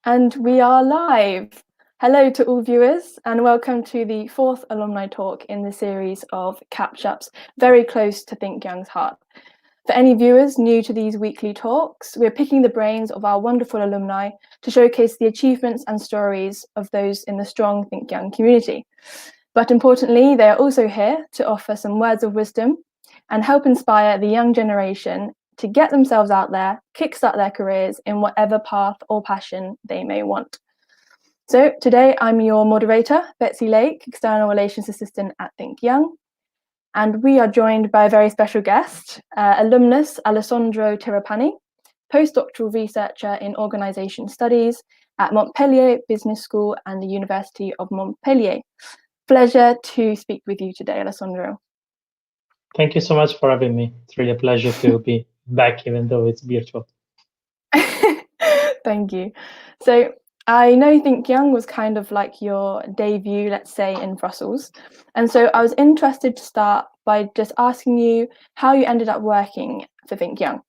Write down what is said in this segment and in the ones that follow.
And we are live. Hello to all viewers and welcome to the fourth alumni talk in the series of catch-ups very close to ThinkYoung's heart. For any viewers new to these weekly talks, we're picking the brains of our wonderful alumni to showcase the achievements and stories of those in the strong ThinkYoung community. But importantly, they are also here to offer some words of wisdom and help inspire the young generation to get themselves out there, kickstart their careers in whatever path or passion they may want. So today I'm your moderator, Betsy Lake, External Relations Assistant at ThinkYoung, and we are joined by a very special guest, alumnus Alessandro Tirapani, postdoctoral researcher in organisation studies at Montpellier Business School and the University of Montpellier. Pleasure to speak with you today, Alessandro. Thank you so much for having me. It's really a pleasure to be back, even though it's virtual. Thank you. So I know ThinkYoung was kind of like your debut, let's say, in Brussels. And so I was interested to start by just asking you how you ended up working for ThinkYoung.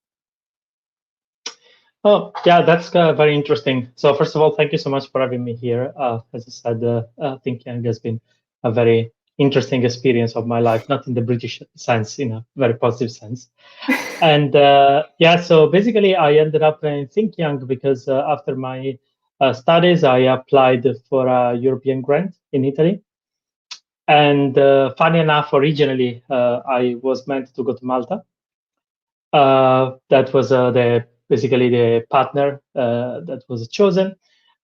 Oh, yeah, that's very interesting. So first of all, thank you so much for having me here. As I said, ThinkYoung has been a very interesting experience of my life, not in the British sense, in a very positive sense. And yeah, so basically I ended up in ThinkYoung because after my studies, I applied for a European grant in Italy. And funny enough, originally I was meant to go to Malta. That was basically the partner that was chosen.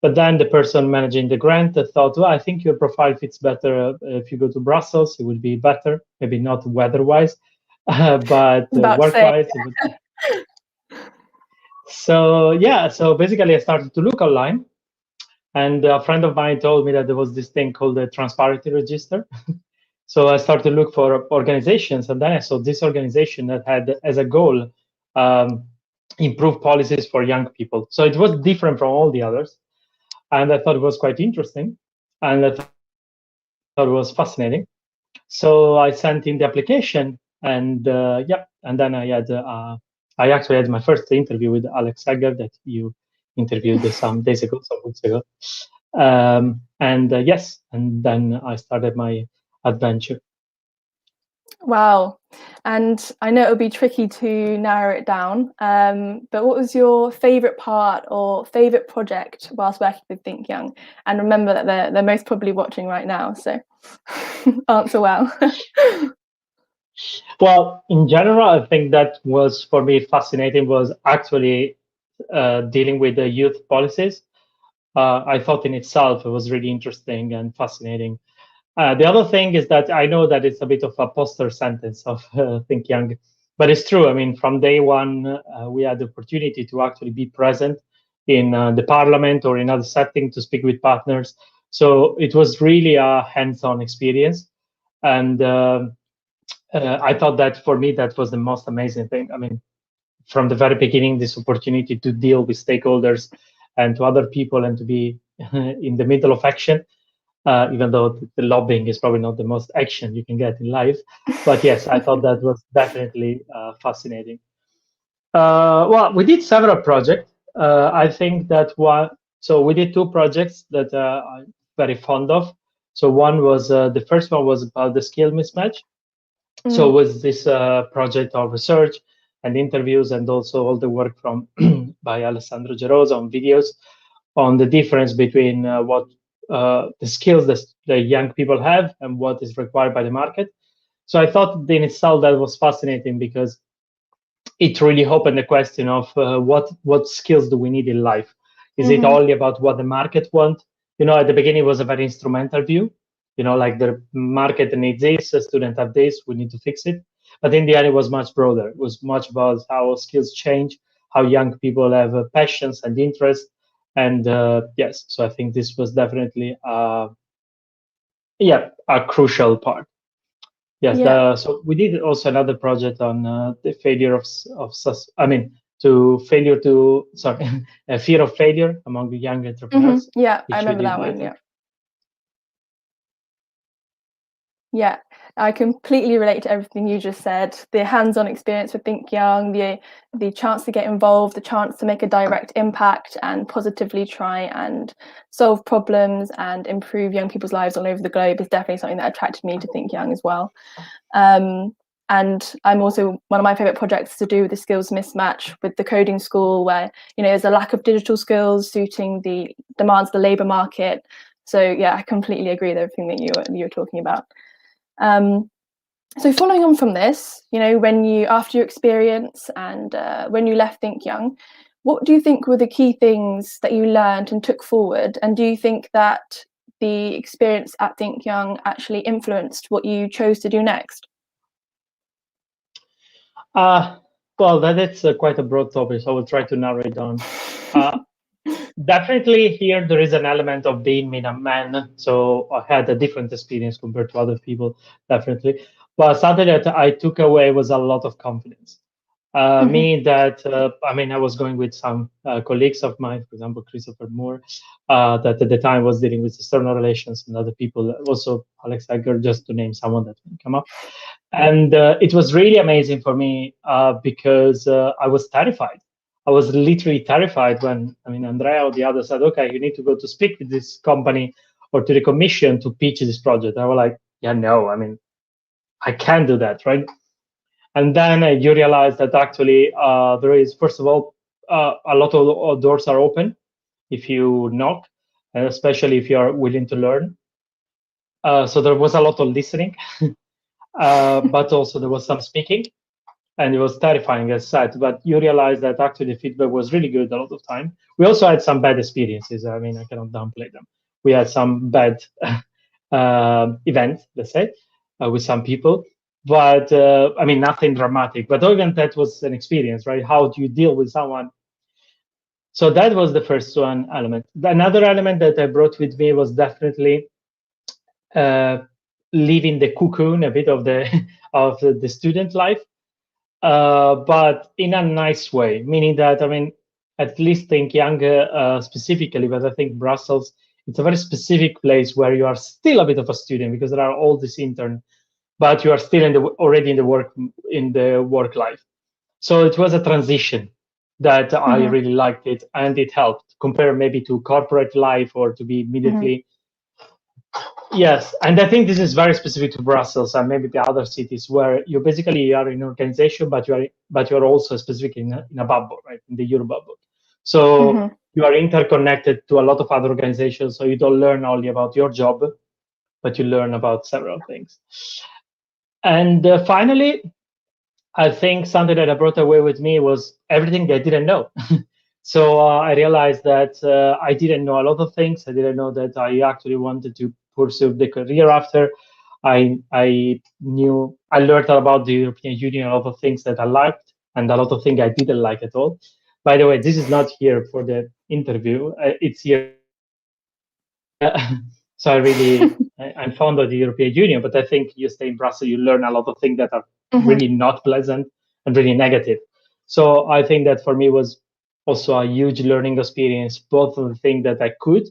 But then the person managing the grant thought, well, I think your profile fits better if you go to Brussels. It would be better, maybe not weather-wise, but work-wise. So yeah, so basically I started to look online, and a friend of mine told me that there was this thing called the Transparency Register. So I started to look for organizations, and then I saw this organization that had as a goal improve policies for young people. So it was different from all the others, and I thought it was quite interesting, and I thought it was fascinating. So I sent in the application, and yeah, and then I actually had my first interview with Alex Egger that you interviewed some days ago, some weeks ago. And yes, and then I started my adventure. Wow. And I know it'll be tricky to narrow it down, but what was your favorite part or favorite project whilst working with ThinkYoung? And remember that they're most probably watching right now, so answer well. Well, in general, I think that was for me fascinating was actually dealing with the youth policies. I thought in itself it was really interesting and fascinating. The other thing is that I know that it's a bit of a poster sentence of ThinkYoung, but it's true. I mean, from day one, we had the opportunity to actually be present in the parliament or in other settings to speak with partners. So it was really a hands-on experience. And I thought that for me, that was the most amazing thing. I mean, from the very beginning, this opportunity to deal with stakeholders and to other people and to be in the middle of action, even though the lobbying is probably not the most action you can get in life. But yes, I thought that was definitely fascinating. Well, we did several projects. I think that so we did two projects that I'm very fond of. So one was, the first one was about the skill mismatch. So it was this project of research and interviews and also all the work from by Alessandro Gerosa on videos on the difference between what the skills that the young people have and what is required by the market. So I thought in itself that was fascinating because it really opened the question of what skills do we need in life? Is it only about what the market wants? You know, at the beginning it was a very instrumental view. You know, like the market needs this, the student have this, we need to fix it. But in the end, it was much broader. It was much about how skills change, how young people have passions and interests. And yes, so I think this was definitely, a crucial part. Yes, so we did also another project on the failure fear of failure among the young entrepreneurs. Yeah, I remember that one. Yeah. Yeah, I completely relate to everything you just said. The hands-on experience with ThinkYoung, the chance to get involved, the chance to make a direct impact and positively try and solve problems and improve young people's lives all over the globe is definitely something that attracted me to ThinkYoung as well. And I'm also, one of my favorite projects to do with the skills mismatch with the coding school, where there's a lack of digital skills suiting the demands of the labor market. So yeah, I completely agree with everything that you were talking about. So following on from this, when you, after your experience and when you left ThinkYoung, what do you think were the key things that you learned and took forward? And do you think that the experience at ThinkYoung actually influenced what you chose to do next? Well, that is quite a broad topic, so I will try to narrow it down. Definitely here there is an element of being a man, so I had a different experience compared to other people, definitely. But something that I took away was a lot of confidence. Meaning that, I was going with some colleagues of mine, for example, Christopher Moore, that at the time was dealing with external relations, and other people, also Alex Egger, just to name someone that can come up. And it was really amazing for me because I was terrified. I was literally terrified when, Andrea or the others said, okay, you need to go to speak with this company or to the commission to pitch this project. I was like, yeah, no, I can't do that, right? And then you realize that actually there is, first of all, a lot of doors are open if you knock, and especially if you are willing to learn. So there was a lot of listening, but also there was some speaking, and it was terrifying, as said. But you realize that actually the feedback was really good a lot of time. We also had some bad experiences. I cannot downplay them. We had some bad events, let's say, with some people. But nothing dramatic. But even that was an experience, right? How do you deal with someone? So that was the first one element. Another element that I brought with me was definitely leaving the cocoon a bit of the of the student life, but in a nice way. Meaning that at least ThinkYoung specifically, but I think Brussels, it's a very specific place where you are still a bit of a student because there are all these interns, but you are still already in the work life. So it was a transition that I really liked it, and it helped compare maybe to corporate life or to be immediately. Yes, and I think this is very specific to Brussels and maybe the other cities where you basically are in an organization, but you are also specific in a bubble, right? In the Euro bubble. So you are interconnected to a lot of other organizations. So you don't learn only about your job, but you learn about several things. And finally, I think something that I brought away with me was everything that I didn't know. So I realized that I didn't know a lot of things. I didn't know that I actually wanted to pursue the career after. I learned about the European Union, a lot of things that I liked, and a lot of things I didn't like at all. By the way, this is not here for the interview. It's here. So I'm fond of the European Union, but I think you stay in Brussels, you learn a lot of things that are really not pleasant and really negative. So I think that for me was also a huge learning experience, both of the things that I could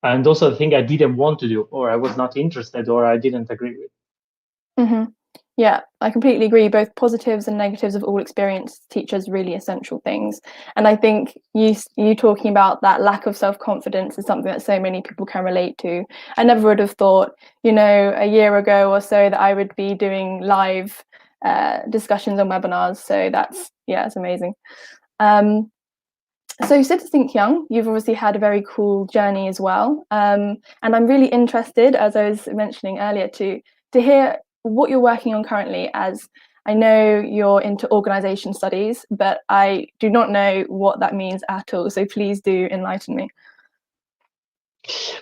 and also the thing I didn't want to do, or I was not interested, or I didn't agree with. Yeah, I completely agree. Both positives and negatives of all experience teach us really essential things. And I think you talking about that lack of self-confidence is something that so many people can relate to. I never would have thought, a year ago or so that I would be doing live discussions on webinars. So it's amazing. So since ThinkYoung, you've obviously had a very cool journey as well. And I'm really interested, as I was mentioning earlier, to hear what you're working on currently, as I know you're into organization studies, but I do not know what that means at all. So please do enlighten me.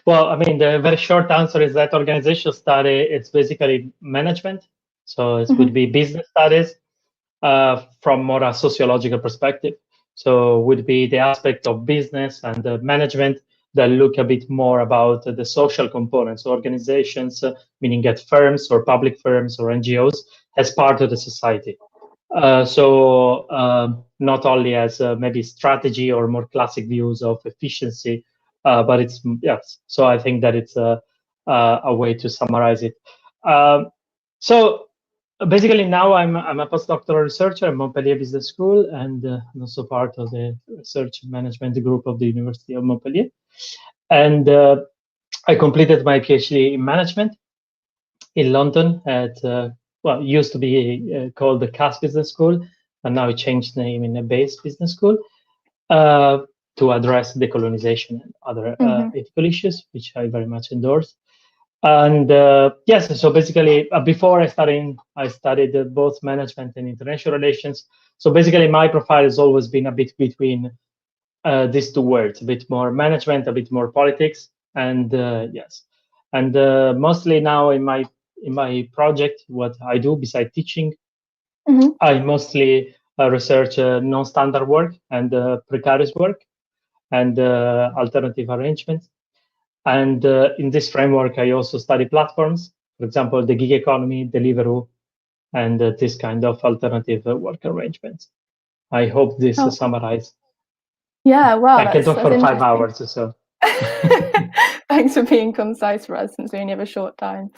Well, the very short answer is that organizational study, it's basically management. So it would be business studies from more a sociological perspective. So would be the aspect of business and management that look a bit more about the social components, organizations, meaning at firms or public firms or NGOs as part of the society. So not only as maybe strategy or more classic views of efficiency, but it's, yes. So I think that it's a way to summarize it. So basically now I'm a postdoctoral researcher at Montpellier Business School, and I'm also part of the research management group of the University of Montpellier. And I completed my PhD in management in London at well, it used to be called the Cass Business School, and now it changed name in the Base Business School to address decolonization and other ethical issues, which I very much endorse. And yes, so basically, before I studied both management and international relations. So basically, my profile has always been a bit between these two words, a bit more management, a bit more politics, and yes, and mostly now in my project, what I do besides teaching, I mostly research non-standard work and precarious work and alternative arrangements. And in this framework, I also study platforms, for example, the gig economy, Deliveroo, and this kind of alternative work arrangements. I hope this summarizes. Yeah, wow. I can talk for 5 hours or so. Thanks for being concise for us, since we only have a short time.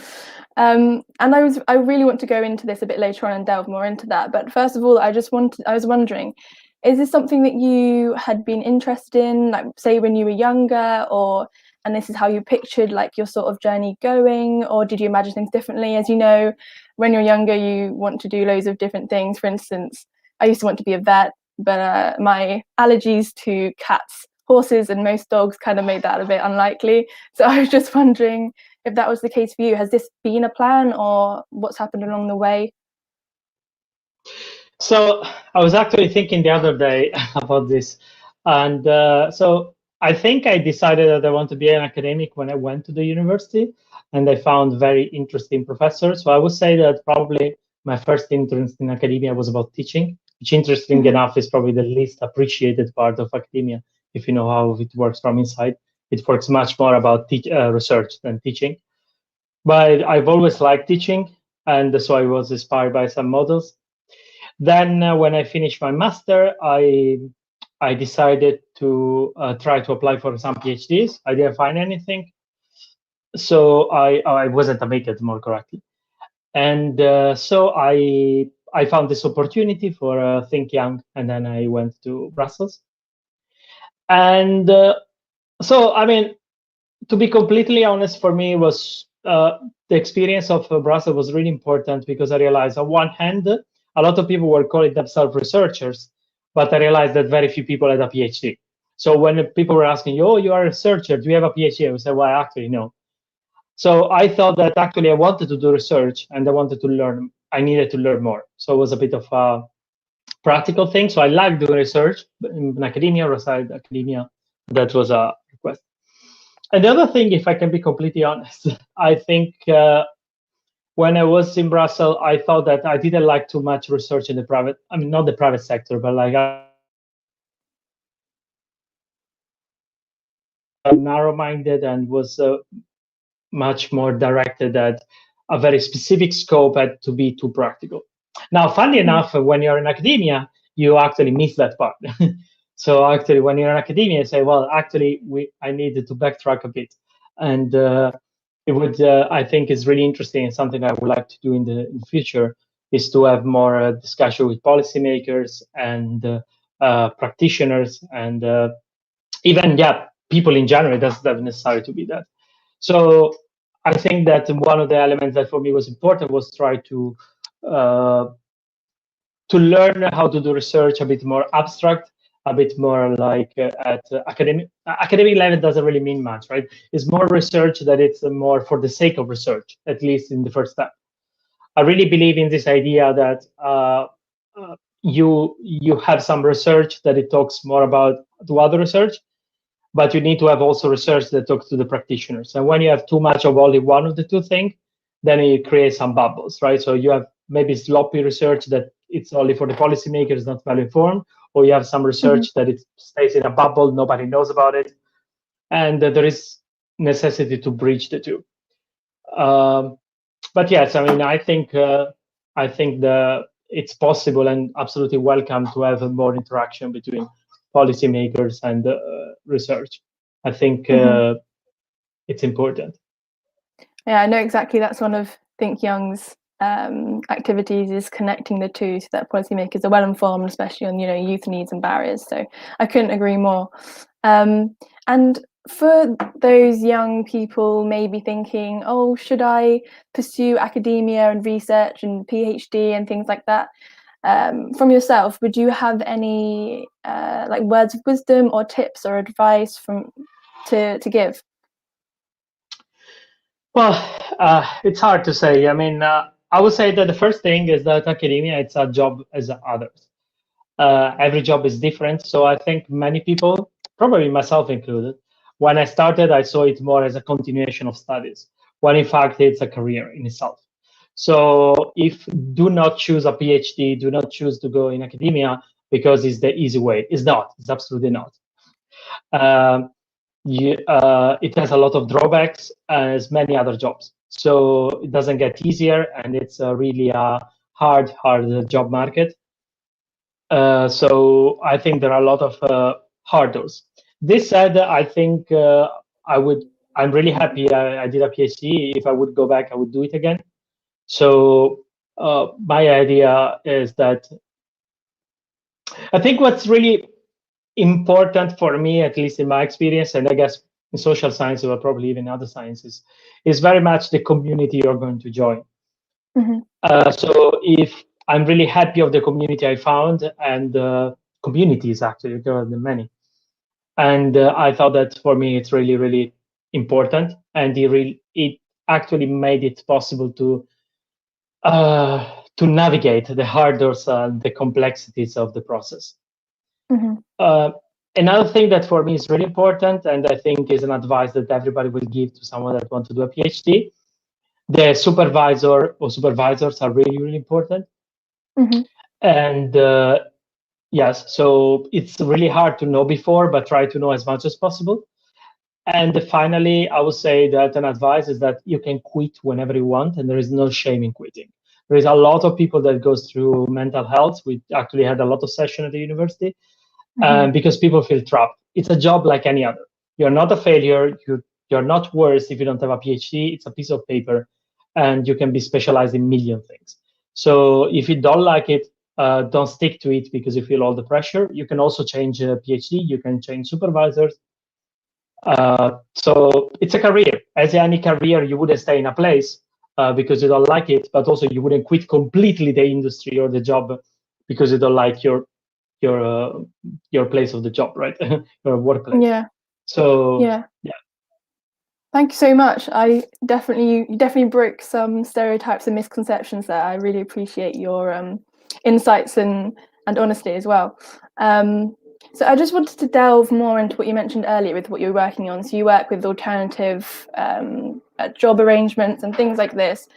And I really want to go into this a bit later on and delve more into that. But first of all, I was wondering, is this something that you had been interested in, like say when you were younger, and this is how you pictured like your sort of journey going, or did you imagine things differently? As you know, when you're younger, you want to do loads of different things. For instance, I used to want to be a vet, but my allergies to cats, horses, and most dogs kind of made that a bit unlikely. So I was just wondering if that was the case for you. Has this been a plan, or what's happened along the way? So I was actually thinking the other day about this, and so I think I decided that I want to be an academic when I went to the university, and I found very interesting professors. So I would say that probably my first interest in academia was about teaching, which, interesting enough, is probably the least appreciated part of academia. If you know how it works from inside, it works much more about research than teaching. But I've always liked teaching, and so I was inspired by some models. Then when I finished my master, I decided to try to apply for some PhDs. I didn't find anything, so I wasn't admitted, more correctly. And so I found this opportunity for ThinkYoung, and then I went to Brussels. And so, I mean, to be completely honest, for me, was the experience of Brussels was really important, because I realized on one hand, a lot of people were calling themselves researchers, but I realized that very few people had a PhD. So when people were asking, "Oh, you are a researcher, do you have a PhD?" I would say, "Well, actually, no." So I thought that actually I wanted to do research and I wanted to learn. I needed to learn more. So it was a bit of a practical thing. So I like doing research in academia or outside academia. That was a request. And the other thing, if I can be completely honest, I think when I was in Brussels, I thought that I didn't like too much research in the private, I mean, not the private sector, but like narrow-minded, and was much more directed at a very specific scope, had to be too practical. Now, funny enough, when you're in academia, you actually miss that part. So actually, when you're in academia, you say, well, actually, I needed to backtrack a bit. And it would, I think, is really interesting, and something I would like to do in the future, is to have more discussion with policymakers and practitioners, and even, yeah, people in general. It doesn't have necessarily to be that. So I think that one of the elements that for me was important was try to learn how to do research a bit more abstract, a bit more like at academic level. Doesn't really mean much, right? It's more research that it's more for the sake of research, at least in the first step. I really believe in this idea that you have some research that it talks more about to other research, but you need to have also research that talks to the practitioners. And when you have too much of only one of the two things, then it creates some bubbles, right? So you have maybe sloppy research that it's only for the policymakers, not well informed, or you have some research that it stays in a bubble, nobody knows about it, and there is necessity to bridge the two. But yes, I mean, I think it's possible and absolutely welcome to have more interaction between policymakers and research. I think it's important. Yeah, I know exactly. That's one of ThinkYoung's activities is connecting the two so that policymakers are well informed, especially on youth needs and barriers. So I couldn't agree more. And for those young people maybe thinking, oh, should I pursue academia and research and PhD and things like that? From yourself, would you have any like words of wisdom or tips or advice to give? Well, it's hard to say. I mean, I would say that the first thing is that academia, it's a job as others. Every job is different. So I think many people, probably myself included, when I started, I saw it more as a continuation of studies, when in fact it's a career in itself. So if do not choose a PhD, do not choose to go in academia because it's the easy way. It's not. It's absolutely not. It has a lot of drawbacks as many other jobs. So it doesn't get easier, and it's really a hard job market. So I think there are a lot of hurdles. This said, I think I'm really happy I did a PhD. If I would go back, I would do it again. So my idea is that I think what's really important for me, at least in my experience, and I guess in social sciences or probably even other sciences, is very much the community you're going to join. So if I'm really happy of the community I found, and communities actually, there are many, and I thought that for me it's really, really important, and it actually made it possible to navigate the hurdles and the complexities of the process. Another thing that for me is really important, and I think is an advice that everybody will give to someone that wants to do a PhD, the supervisor or supervisors are really, really important. And yes, so it's really hard to know before, but try to know as much as possible. And finally, I would say that an advice is that you can quit whenever you want, and there is no shame in quitting. There is a lot of people that goes through mental health. We actually had a lot of sessions at the university because people feel trapped. It's a job like any other. You're not a failure. You're not worse if you don't have a PhD. It's a piece of paper, and you can be specialized in a million things. So if you don't like it, don't stick to it because you feel all the pressure. You can also change a PhD. You can change supervisors. So it's a career. As any career, you wouldn't stay in a place because you don't like it, but also you wouldn't quit completely the industry or the job because you don't like your place of the job, right? Your workplace. Yeah. So yeah. Thank you so much. You definitely broke some stereotypes and misconceptions there. I really appreciate your insights and honesty as well. So I just wanted to delve more into what you mentioned earlier with what you're working on. So you work with alternative job arrangements and things like this.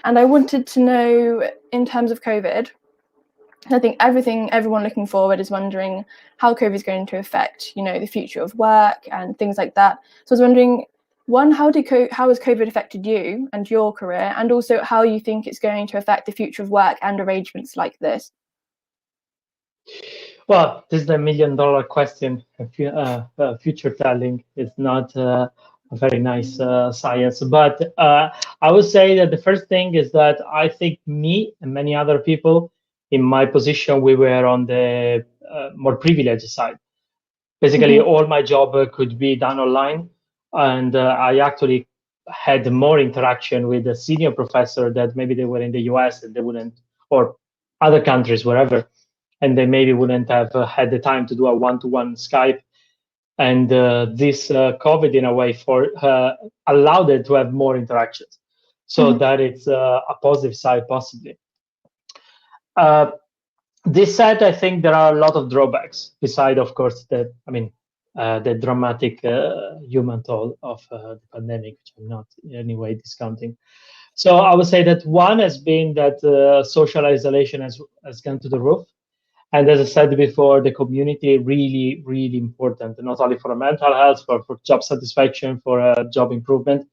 And I wanted to know, in terms of COVID, I think everyone looking forward is wondering how COVID is going to affect, the future of work and things like that. So I was wondering, one, how has COVID affected you and your career, and also how you think it's going to affect the future of work and arrangements like this? Well, this is a $1 million question. Future telling is not a very nice science, but I would say that the first thing is that I think me and many other people in my position, we were on the more privileged side. Basically, all my job could be done online, and I actually had more interaction with a senior professor that maybe they were in the US and they wouldn't, or other countries, wherever, and they maybe wouldn't have had the time to do a one-to-one Skype. And this COVID, in a way, allowed them to have more interactions. So that it's a positive side, possibly. This said, I think there are a lot of drawbacks, beside, of course, the dramatic human toll of the pandemic, which I'm not in any way discounting. So I would say that one has been that social isolation has gone to the roof. And as I said before, the community really, really important, not only for mental health, for job satisfaction, for job improvement.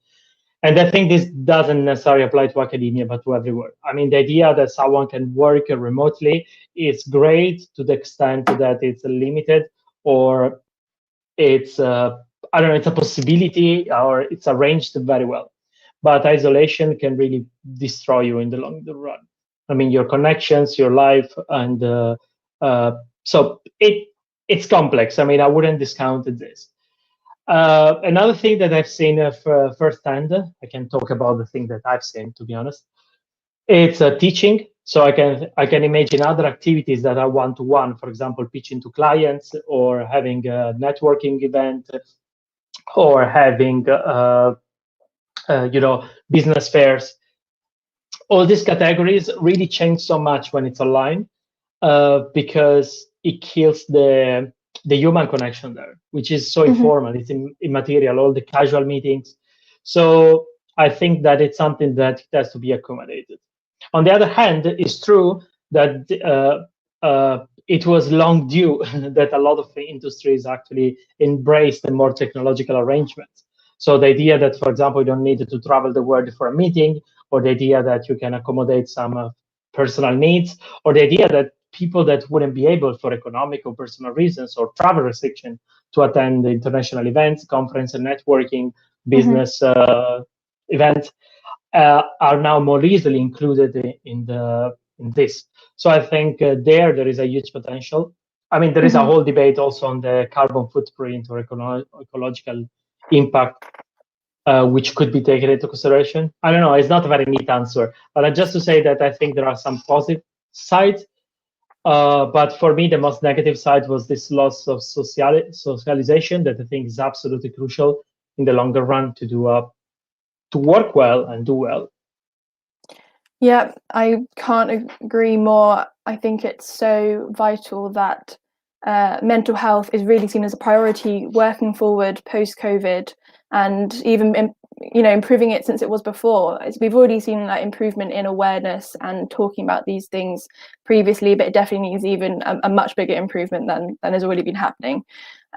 And I think this doesn't necessarily apply to academia, but to everywhere. I mean, the idea that someone can work remotely is great to the extent that it's limited, or it's, I don't know, it's a possibility, or it's arranged very well. but isolation can really destroy you in the long run. I mean, your connections, your life, and so it's complex. I mean, I wouldn't discount this. Another thing that I've seen firsthand, I can talk about the thing that I've seen, to be honest. It's teaching. So I can imagine other activities that are one-to-one, for example, pitching to clients or having a networking event or having business fairs. All these categories really change so much when it's online because it kills the human connection there, which is so informal. It's immaterial. All the casual meetings. So I think that it's something that has to be accommodated. On the other hand, it's true that it was long due that a lot of the industries actually embraced the more technological arrangements. So the idea that, for example, you don't need to travel the world for a meeting, or the idea that you can accommodate some personal needs, or the idea that people that wouldn't be able for economic or personal reasons or travel restriction to attend the international events, conference and networking, business events, are now more easily included in this. So I think there is a huge potential. I mean, there is a whole debate also on the carbon footprint or ecological impact, which could be taken into consideration. I don't know. It's not a very neat answer, but just to say that I think there are some positive sides. But for me, the most negative side was this loss of socialization that I think is absolutely crucial in the longer run to work well and do well. Yeah, I can't agree more. I think it's so vital that mental health is really seen as a priority working forward post-COVID, and even improving it since it was before. We've already seen that improvement in awareness and talking about these things previously, but it definitely needs even a much bigger improvement than has already been happening.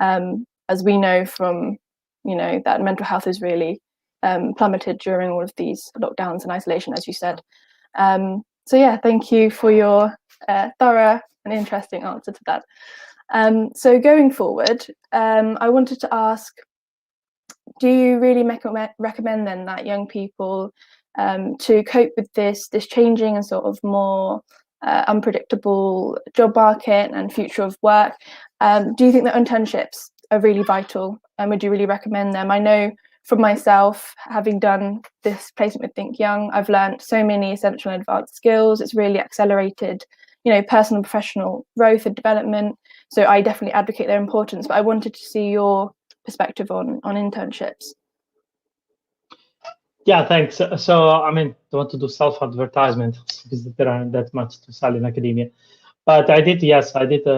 As we know from that mental health is really plummeted during all of these lockdowns and isolation, as you said. So yeah, thank you for your thorough and interesting answer to that. So going forward, I wanted to ask, do you really recommend then that young people to cope with this changing and sort of more unpredictable job market and future of work? Do you think that internships are really vital, and would you really recommend them? I know from myself, having done this placement with ThinkYoung, I've learned so many essential and advanced skills. It's really accelerated, personal and professional growth and development. So I definitely advocate their importance, but I wanted to see your perspective on internships. Yeah, thanks. So, I mean, don't want to do self-advertisement because there aren't that much to sell in academia. But I did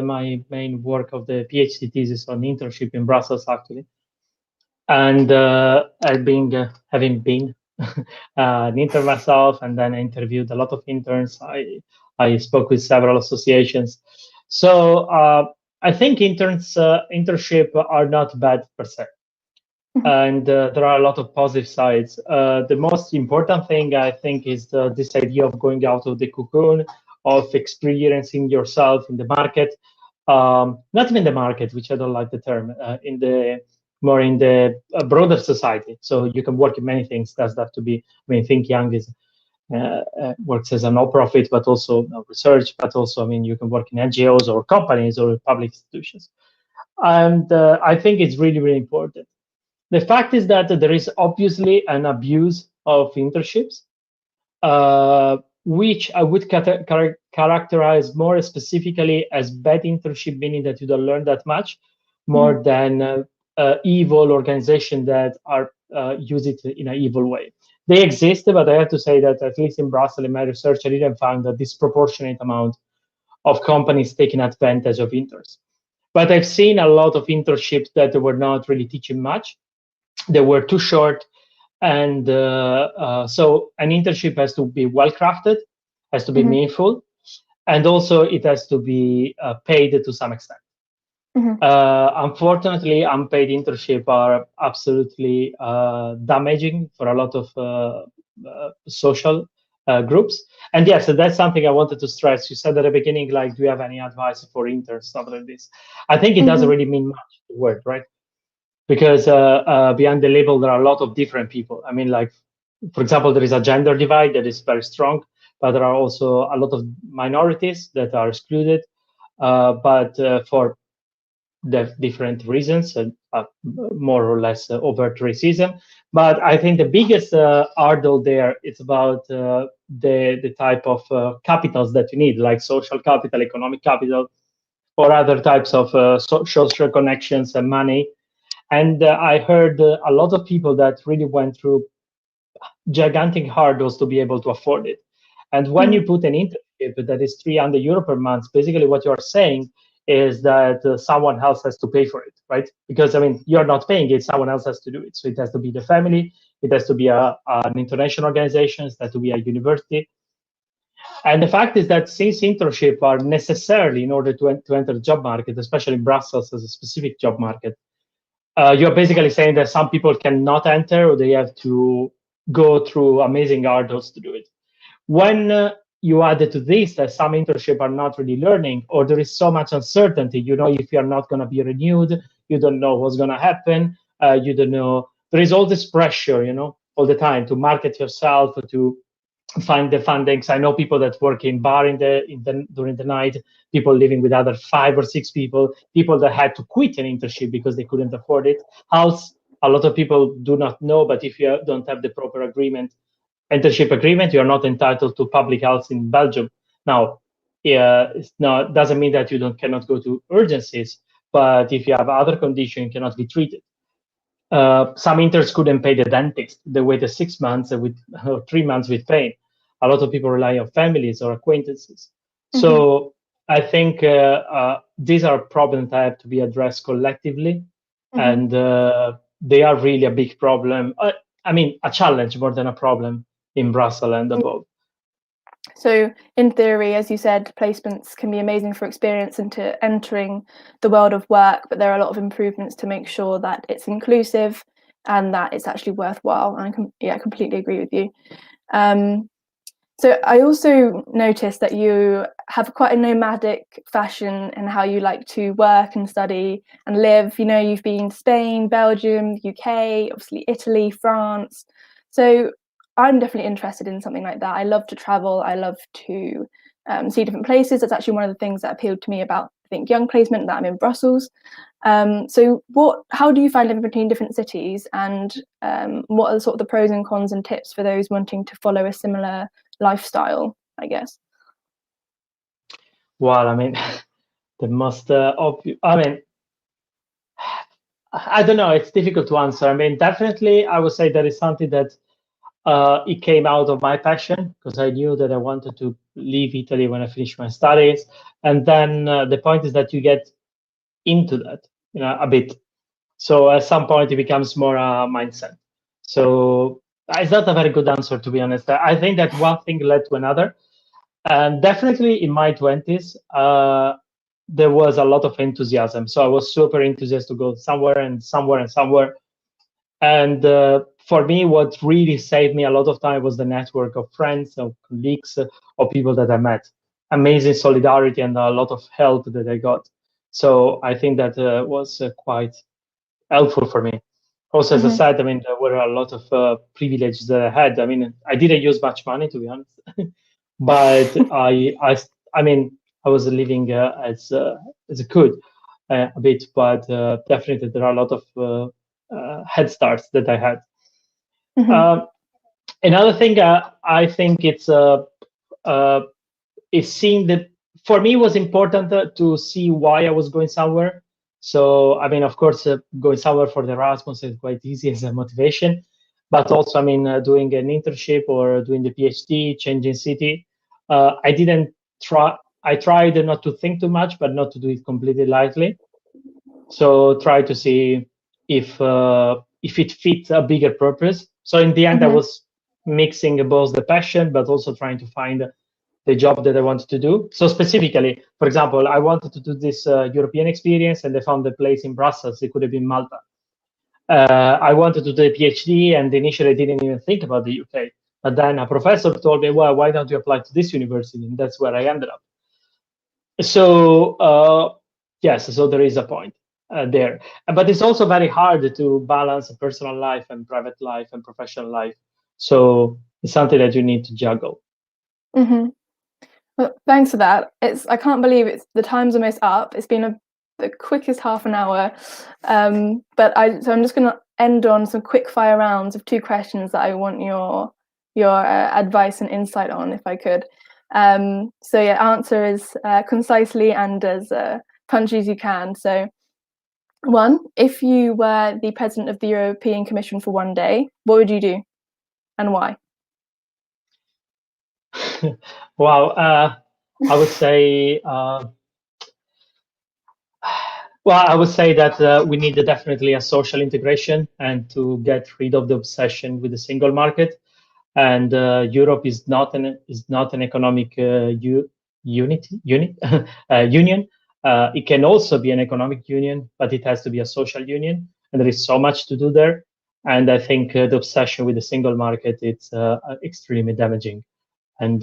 my main work of the PhD thesis on internship in Brussels, actually. And having been an intern myself, and then I interviewed a lot of interns. I spoke with several associations. So I think internship are not bad per se. And there are a lot of positive sides. The most important thing, I think, is this idea of going out of the cocoon, of experiencing yourself in the market. Not even the market, which I don't like the term, in the broader society. So you can work in many things. Does that to be? I mean, ThinkYoung is works as a non-profit, but also research. But also, I mean, you can work in NGOs or companies or public institutions. And I think it's really, really important. The fact is that there is obviously an abuse of internships, which I would characterize more specifically as bad internship, meaning that you don't learn that much, more than evil organizations that are use it in an evil way. They exist, but I have to say that at least in Brussels, in my research, I didn't find a disproportionate amount of companies taking advantage of interns. But I've seen a lot of internships that were not really teaching much. They were too short. And so an internship has to be well crafted, has to be meaningful, and also it has to be paid to some extent. Unfortunately, unpaid internships are absolutely damaging for a lot of social groups. And yes, so that's something I wanted to stress. You said at the beginning, like, do you have any advice for interns, stuff like this? I think it doesn't really mean much, the word, right? Because behind the label, there are a lot of different people. I mean, like, for example, there is a gender divide that is very strong, but there are also a lot of minorities that are excluded, but for the different reasons, more or less overt racism. But I think the biggest hurdle there is about the type of capitals that you need, like social capital, economic capital, or other types of social connections and money. And I heard a lot of people that really went through gigantic hurdles to be able to afford it. And when you put an internship that is €300 per month, basically what you're saying is that someone else has to pay for it, right? Because I mean, you're not paying it; someone else has to do it. So it has to be the family, it has to be an international organization, it has to be a university. And the fact is that since internships are necessarily in order to enter the job market, especially in Brussels as a specific job market, you're basically saying that some people cannot enter or they have to go through amazing hurdles to do it. When you add to this that some internships are not really learning, or there is so much uncertainty, you know, if you're not going to be renewed, you don't know what's going to happen, you don't know. There is all this pressure, you know, all the time to market yourself, to find the fundings. I know people that work in bar during the night, people living with other 5 or 6 people, people that had to quit an internship because they couldn't afford it. House, a lot of people do not know, but if you don't have the proper internship agreement, you are not entitled to public health in Belgium. Now, doesn't mean that you cannot go to urgencies, but if you have other conditions, you cannot be treated. Some interns couldn't pay the dentist. They waited 6 months with 3 months with pain. A lot of people rely on families or acquaintances. So I think these are problems that have to be addressed collectively, and they are really a big problem. I mean, a challenge more than a problem in Brussels and above. So in theory, as you said, placements can be amazing for experience into entering the world of work, but there are a lot of improvements to make sure that it's inclusive and that it's actually worthwhile. And I completely agree with you. So I also noticed that you have quite a nomadic fashion in how you like to work and study and live. You know, you've been to Spain, Belgium, UK, obviously Italy, France. So I'm definitely interested in something like that. I love to travel. I love to see different places. That's actually one of the things that appealed to me about ThinkYoung placement, that I'm in Brussels. So how do you find living between different cities, and what are sort of the pros and cons and tips for those wanting to follow a similar lifestyle, I guess? Well, I mean, the most obvious, I mean, I don't know, it's difficult to answer. I mean, definitely, I would say that is something that it came out of my passion, because I knew that I wanted to leave Italy when I finished my studies. And then the point is that you get into that, you know, a bit. So at some point, it becomes more a mindset. So it's not a very good answer, to be honest. I think that one thing led to another. And definitely in my 20s, there was a lot of enthusiasm. So I was super enthusiastic to go somewhere and somewhere and somewhere. And for me, what really saved me a lot of time was the network of friends, of colleagues, of people that I met. Amazing solidarity and a lot of help that I got. So I think that was quite helpful for me. Also, as I said, I mean, there were a lot of privileges that I had. I mean, I didn't use much money, to be honest, but I mean, I was living as I could a bit, but definitely there are a lot of head starts that I had. Another thing I think it's seeing that for me it was important to see why I was going somewhere. So I mean, of course, going somewhere for the Erasmus is quite easy as a motivation, but also I mean, doing an internship or doing the PhD, changing city. I didn't try. I tried not to think too much, but not to do it completely lightly. So try to see if it fits a bigger purpose. So in the end, I was mixing both the passion, but also trying to find the job that I wanted to do. So specifically, for example, I wanted to do this European experience, and I found a place in Brussels. It could have been Malta. I wanted to do a PhD, and initially I didn't even think about the UK. But then a professor told me, well, why don't you apply to this university? And that's where I ended up. So yes, so there is a point there. But it's also very hard to balance personal life and private life and professional life. So it's something that you need to juggle. Mm-hmm. Well, thanks for that. I can't believe the time's almost up. It's been the quickest half an hour. So I'm just going to end on some quick fire rounds of 2 questions that I want your advice and insight on, if I could. So yeah, answer as concisely and as punchy as you can. So 1, if you were the president of the European Commission for one day, what would you do and why? Wow, I would say, I would say that we need definitely a social integration and to get rid of the obsession with the single market. And Europe is not an economic union. It can also be an economic union, but it has to be a social union, and there is so much to do there. And I think the obsession with the single market it's extremely damaging. And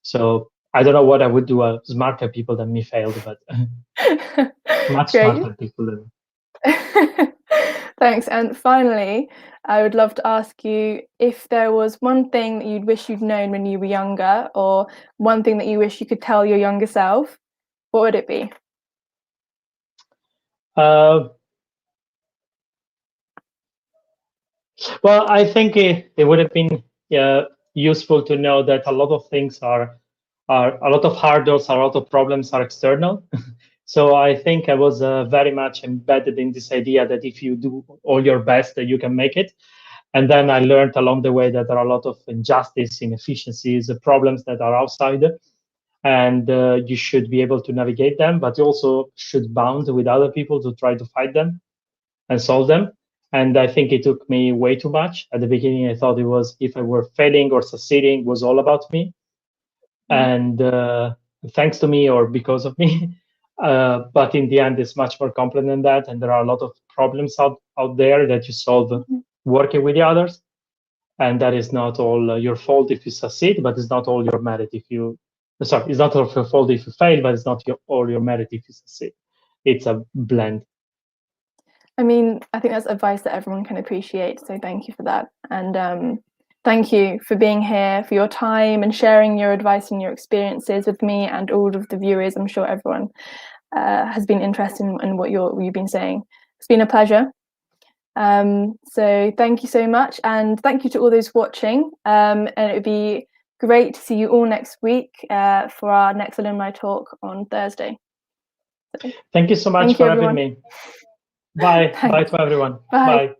so I don't know what I would do. Smarter people than me failed, but much Great. smarter people than me. Thanks. And finally, I would love to ask you if there was one thing that you'd wish you'd known when you were younger, or one thing that you wish you could tell your younger self, what would it be? Well, I think it would have been useful to know that a lot of things are a lot of hurdles, a lot of problems are external. So I think I was very much embedded in this idea that if you do all your best, that you can make it. And then I learned along the way that there are a lot of injustice, inefficiencies, problems that are outside, and you should be able to navigate them, but you also should bond with other people to try to fight them and solve them. And I think it took me way too much. At the beginning, I thought it was if I were failing or succeeding was all about me. And thanks to me or because of me. But in the end, it's much more complex than that. And there are a lot of problems out there that you solve working with the others. And that is not all your fault if you succeed, but it's not all your merit if you, sorry, it's not all your fault if you fail, but it's not all your merit if you succeed. It's a blend. I mean, I think that's advice that everyone can appreciate. So thank you for that. And thank you for being here, for your time and sharing your advice and your experiences with me and all of the viewers. I'm sure everyone has been interested in what you've been saying. It's been a pleasure. So thank you so much, and thank you to all those watching. And it would be great to see you all next week for our next alumni talk on Thursday. Thank you so much for having me. Bye. Bye to everyone. Bye. Bye.